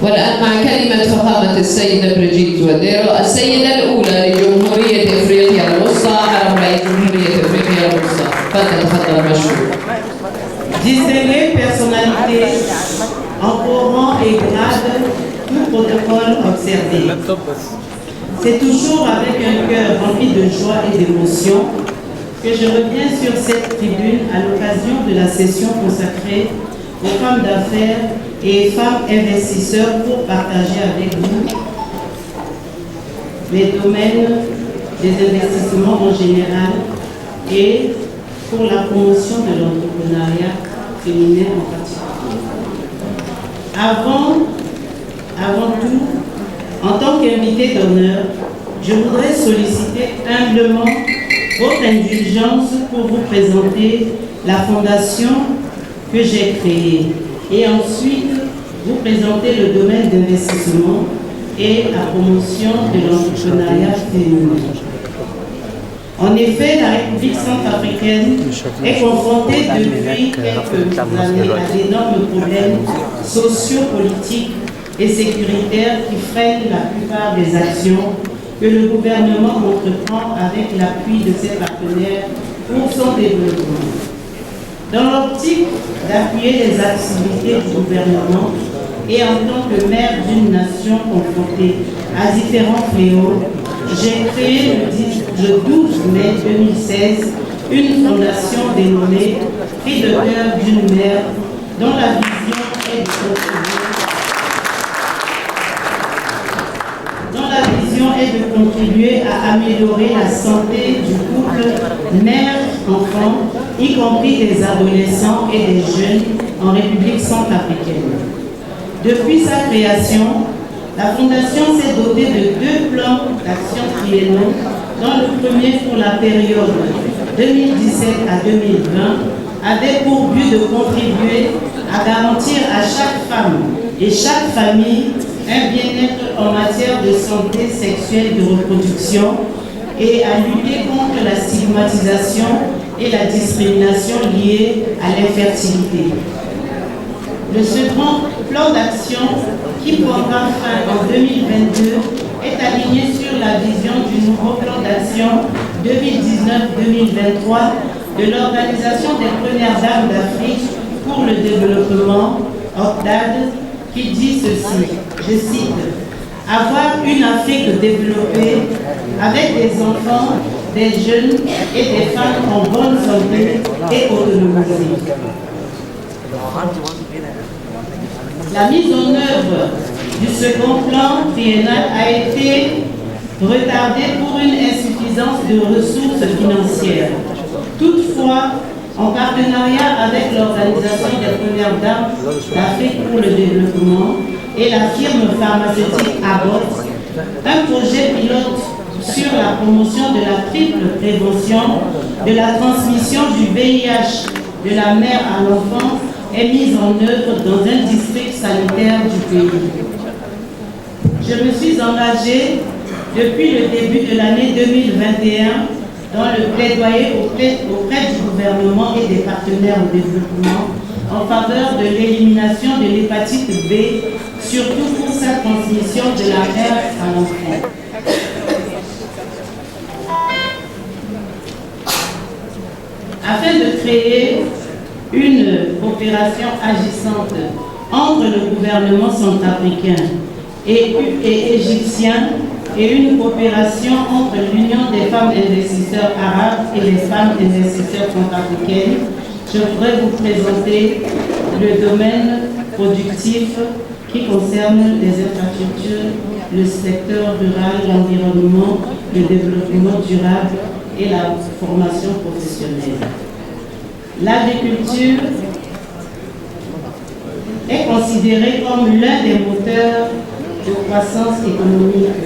والآن مع كلمة فخامة السيدة بريجيت وديرو السيدة الأولى لجمهورية إفريقيا الوسطى حرم رئيس جمهورية إفريقيا الوسطى. تفضل مشكور. Distinguées personnalités, en haut rang et grade, tout protocole observé. C'est toujours avec un cœur rempli de joie et d'émotion que je reviens sur cette tribune à l'occasion de la session consacrée aux femmes d'affaires et femmes investisseurs pour partager avec vous les domaines des investissements en général et pour la promotion de l'entrepreneuriat féminin en particulier. Avant tout, en tant qu'invité d'honneur, je voudrais solliciter humblement votre indulgence pour vous présenter la fondation que j'ai créée et ensuite vous présenter le domaine d'investissement et la promotion de l'entrepreneuriat féminin. En effet, la République centrafricaine est confrontée depuis quelques années à d'énormes problèmes sociopolitiques et sécuritaires qui freinent la plupart des actions que le gouvernement entreprend avec l'appui de ses partenaires pour son développement. Dans l'optique d'appuyer les activités du gouvernement et en tant que maire d'une nation confrontée à différents fléaux, j'ai créé le 12 mai 2016 une fondation dénommée Cri de cœur d'une mère dont la vision est de contribuer à améliorer la santé du couple mère-enfant, y compris des adolescents et des jeunes en République centrafricaine. Depuis sa création, la Fondation s'est dotée de 2 plans d'action triennaux, dont le premier pour la période 2017 à 2020 avait pour but de contribuer à garantir à chaque femme et chaque famille un bien-être en matière de santé sexuelle et de reproduction et à lutter contre la stigmatisation et la discrimination liée à l'infertilité. Le second plan d'action qui prendra fin en 2022 est aligné sur la vision du nouveau plan d'action 2019-2023 de l'Organisation des Premières Dames d'Afrique pour le développement, OCDAD, qui dit ceci, je cite, « Avoir une Afrique développée avec des enfants, des jeunes et des femmes en bonne santé et autonomisées. » La mise en œuvre du second plan triennal a été retardée pour une insuffisance de ressources financières. Toutefois, en partenariat avec l'Organisation des Premières Dames d'Afrique pour le développement et la firme pharmaceutique Abbott, un projet pilote sur la promotion de la triple prévention de la transmission du VIH de la mère à l'enfant est mise en œuvre dans un district sanitaire du pays. Je me suis engagée depuis le début de l'année 2021 dans le plaidoyer auprès du gouvernement et des partenaires au développement en faveur de l'élimination de l'hépatite B, surtout pour sa transmission de la mère à l'enfant. Afin de créer une coopération agissante entre le gouvernement centrafricain et égyptien et une coopération entre l'Union des femmes investisseurs arabes et les femmes investisseurs centrafricaines, je voudrais vous présenter le domaine productif qui concerne les infrastructures, le secteur rural, l'environnement, le développement durable et la formation professionnelle. L'agriculture est considérée comme l'un des moteurs de croissance économique.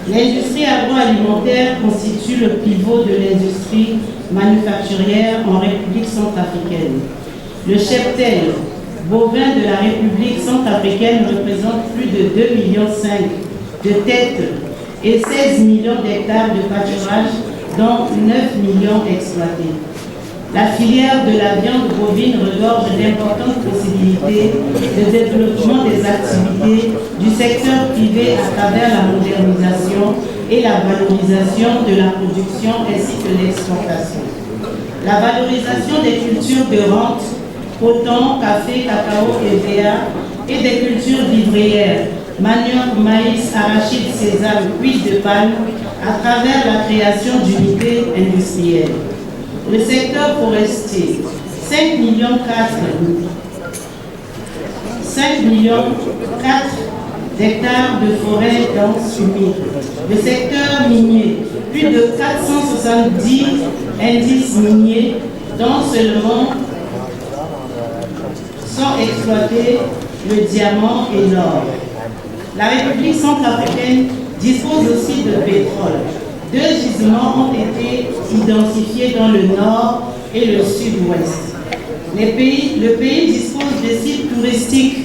L'industrie agroalimentaire constitue le pivot de l'industrie manufacturière en République centrafricaine. Le cheptel bovin de la République centrafricaine représente plus de 2,5 millions de têtes et 16 millions d'hectares de pâturage, dont 9 millions exploités. La filière de la viande bovine regorge d'importantes possibilités de développement des activités du secteur privé à travers la modernisation et la valorisation de la production ainsi que l'exportation. La valorisation des cultures de rente, coton, café, cacao et EVA et des cultures vivrières, manioc, maïs, arachide, sésame, huile de palme à travers la création d'unités industrielles. Le secteur forestier, 5 millions 4 d'hectares de forêt dense humide. Le secteur minier, plus de 470 indices miniers, dont seulement sont exploités le diamant et l'or. La République centrafricaine dispose aussi de pétrole. 2 gisements ont été identifiés dans le nord et le sud-ouest. Le pays dispose de sites touristiques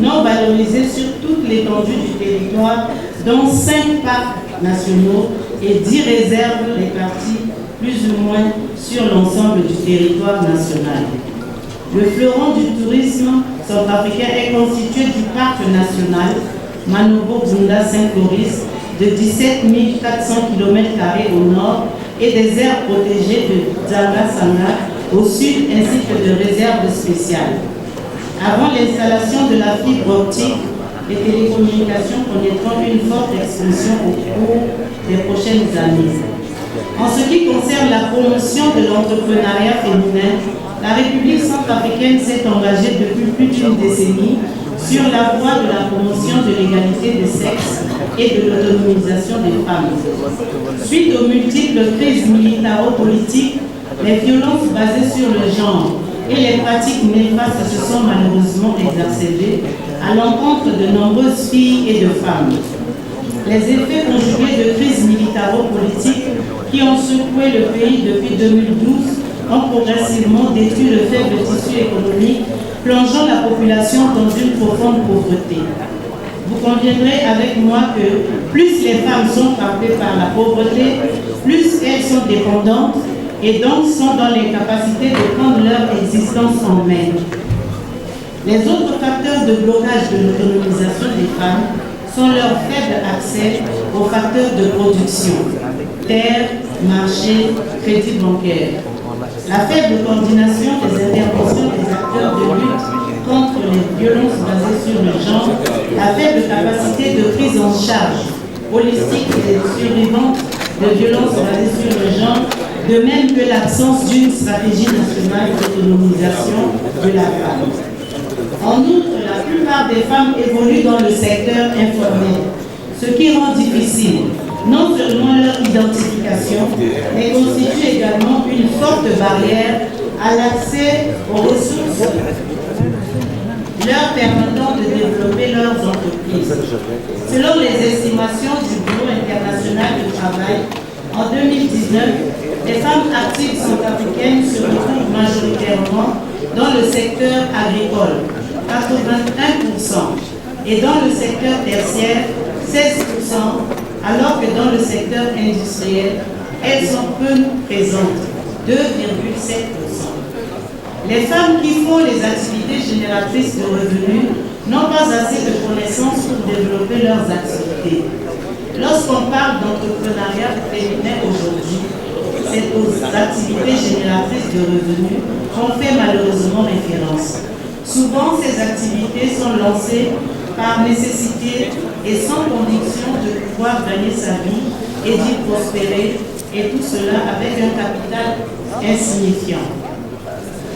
non valorisés sur toute l'étendue du territoire, dont 5 parcs nationaux et 10 réserves réparties plus ou moins sur l'ensemble du territoire national. Le fleuron du tourisme centrafricain est constitué du parc national Manobo-Bunda Saint-Floris de 17 400 km² au nord et des aires protégées de Dzanga-Sanga au sud ainsi que de réserves spéciales. Avant l'installation de la fibre optique, les télécommunications connaîtront une forte explosion au cours des prochaines années. En ce qui concerne la promotion de l'entrepreneuriat féminin, la République centrafricaine s'est engagée depuis plus d'une décennie sur la voie de la promotion de l'égalité des sexes et de l'autonomisation des femmes. Suite aux multiples crises militaro-politiques, les violences basées sur le genre et les pratiques néfastes se sont malheureusement exacerbées à l'encontre de nombreuses filles et de femmes. Les effets conjugués de crises militaro-politiques qui ont secoué le pays depuis 2012 ont progressivement détruit le faible tissu économique, plongeant la population dans une profonde pauvreté. Vous conviendrez avec moi que plus les femmes sont frappées par la pauvreté, plus elles sont dépendantes et donc sont dans l'incapacité de prendre leur existence en main. Les autres facteurs de blocage de l'autonomisation des femmes sont leur faible accès aux facteurs de production, terre, marché, crédit bancaire. La faible coordination des interventions des acteurs de lutte contre les violences basées sur le genre, la faible capacité de prise en charge holistique et survivante de violences basées sur le genre, de même que l'absence d'une stratégie nationale d'autonomisation de la femme. En outre, la plupart des femmes évoluent dans le secteur informel, ce qui rend difficile non seulement leur identification, mais constitue également une forte barrière à l'accès aux ressources leur permettant de développer leurs entreprises. Selon les estimations du Bureau international du travail, en 2019, les femmes actives centrafricaines se retrouvent majoritairement dans le secteur agricole, 81%, et dans le secteur tertiaire, 16%, alors que dans le secteur industriel, elles sont peu présentes, 2,7%. Les femmes qui font les activités génératrices de revenus n'ont pas assez de connaissances pour développer leurs activités. Lorsqu'on parle d'entrepreneuriat féminin aujourd'hui, c'est aux activités génératrices de revenus qu'on fait malheureusement référence. Souvent, ces activités sont lancées par nécessité et sans conviction de pouvoir gagner sa vie et d'y prospérer, et tout cela avec un capital insignifiant.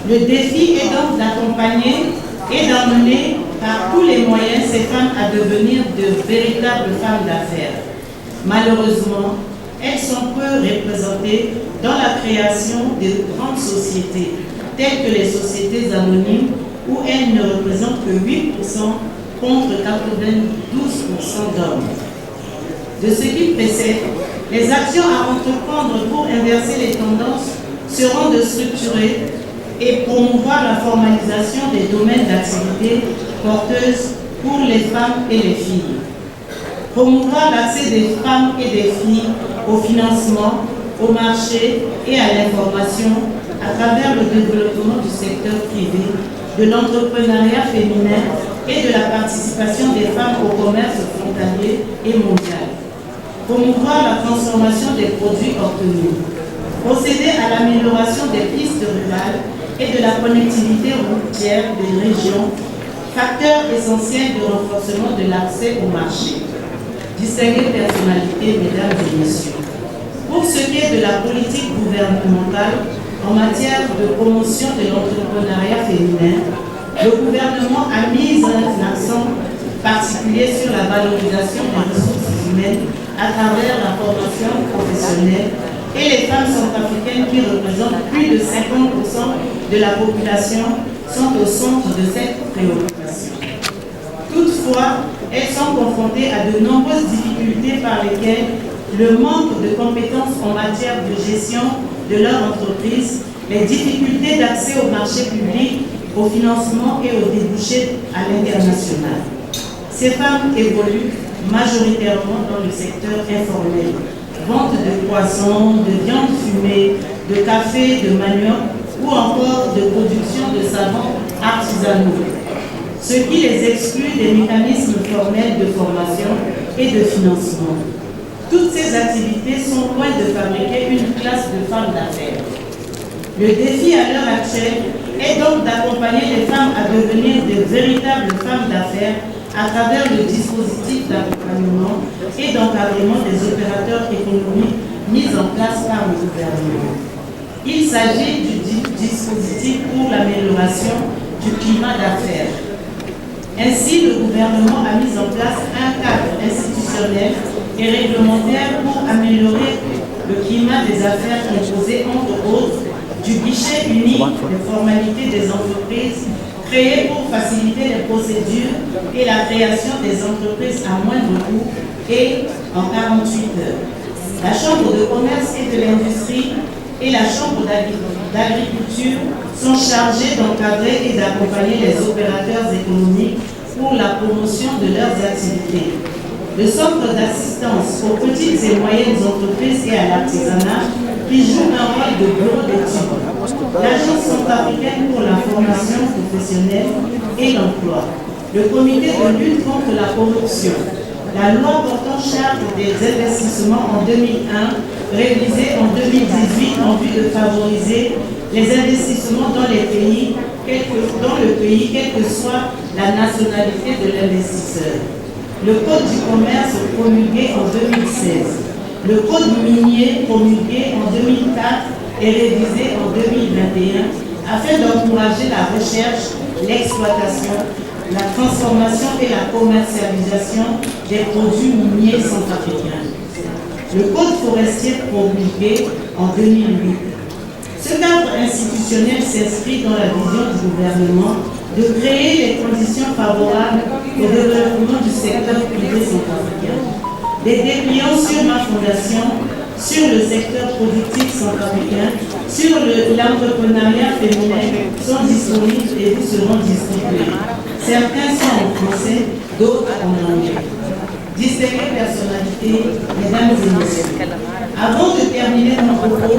Le défi est donc d'accompagner et d'emmener par tous les moyens ces femmes à devenir de véritables femmes d'affaires. Malheureusement, elles sont peu représentées dans la création de grandes sociétés, telles que les sociétés anonymes, où elles ne représentent que 8% contre 92% d'hommes. De ce qui précède, les actions à entreprendre pour inverser les tendances seront de structurer et promouvoir la formalisation des domaines d'activité porteuses pour les femmes et les filles. Promouvoir l'accès des femmes et des filles au financement, au marché et à l'information à travers le développement du secteur privé, de l'entrepreneuriat féminin et de la participation des femmes au commerce frontalier et mondial. Promouvoir la transformation des produits obtenus. Procéder à l'amélioration des pistes rurales et de la connectivité routière des régions, facteur essentiel de renforcement de l'accès au marché. Distinguées personnalités, mesdames et messieurs. Pour ce qui est de la politique gouvernementale en matière de promotion de l'entrepreneuriat féminin, le gouvernement a mis un accent particulier sur la valorisation des ressources humaines à travers la formation professionnelle et les femmes centrafricaines qui représentent plus de 50% de la population sont au centre de cette préoccupation. Toutefois, elles sont confrontées à de nombreuses difficultés par lesquelles le manque de compétences en matière de gestion de leur entreprise, les difficultés d'accès au marché public, au financement et aux débouchés à l'international. Ces femmes évoluent majoritairement dans le secteur informel, vente de poissons, de viande fumée, de café, de manioc ou encore de production de savons artisanaux, ce qui les exclut des mécanismes formels de formation et de financement. Toutes ces activités sont loin de fabriquer une classe de femmes d'affaires. Le défi à l'heure actuelle est donc d'accompagner les femmes à devenir de véritables femmes d'affaires à travers le dispositif d'accompagnement et d'encadrement des opérateurs économiques mis en place par le gouvernement. Il s'agit du dispositif pour l'amélioration du climat d'affaires. Ainsi, le gouvernement a mis en place un cadre institutionnel et réglementaire pour améliorer le climat des affaires composé entre autres du guichet unique de formalité des entreprises créé pour faciliter les procédures et la création des entreprises à moindre coût et en 48 heures. La Chambre de commerce et de l'industrie et la Chambre d'agriculture sont chargées d'encadrer et d'accompagner les opérateurs économiques pour la promotion de leurs activités. Le Centre d'assistance aux petites et moyennes entreprises et à l'artisanat qui joue un rôle de bureau d'études. L'Agence centrafricaine pour la formation professionnelle et l'emploi. Le comité de lutte contre la corruption. La loi portant charte des investissements en 2001, révisée en 2018 en vue de favoriser les investissements dans le pays, quelle que soit la nationalité de l'investisseur. Le Code du commerce promulgué en 2016. Le Code minier promulgué en 2004 et révisé en 2021 afin d'encourager la recherche, l'exploitation, la transformation et la commercialisation des produits miniers centrafricains. Le Code forestier promulgué en 2008. Ce cadre institutionnel s'inscrit dans la vision du gouvernement de créer les conditions favorables au développement du secteur privé centrafricain. Les dépliants sur ma fondation, sur le secteur productif centrafricain, sur l'entrepreneuriat féminin sont disponibles et vous seront distribués. Certains sont en français, d'autres en anglais. Distinguées personnalités, mesdames et messieurs, avant de terminer mon propos,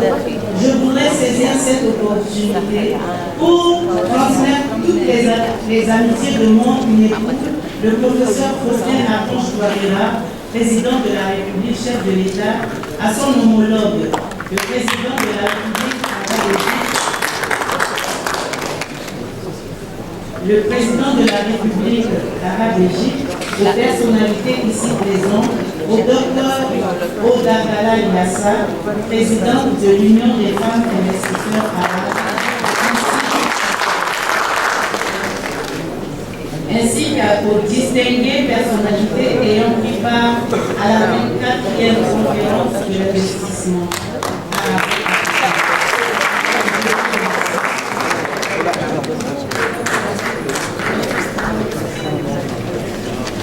je voudrais saisir cette opportunité pour transmettre toutes les amitiés de mon époux, le professeur Faustin Archange Touadéra, président de la République, chef de l'État, à son homologue, le président de la République arabe-égypte, le président de la République arabe-égypte, aux personnalités ici présentes, au docteur Odakala Iassa, présidente de l'Union des femmes investisseurs arabes, ainsi qu'aux distinguées personnalités ayant pris part à la 24e conférence de l'investissement.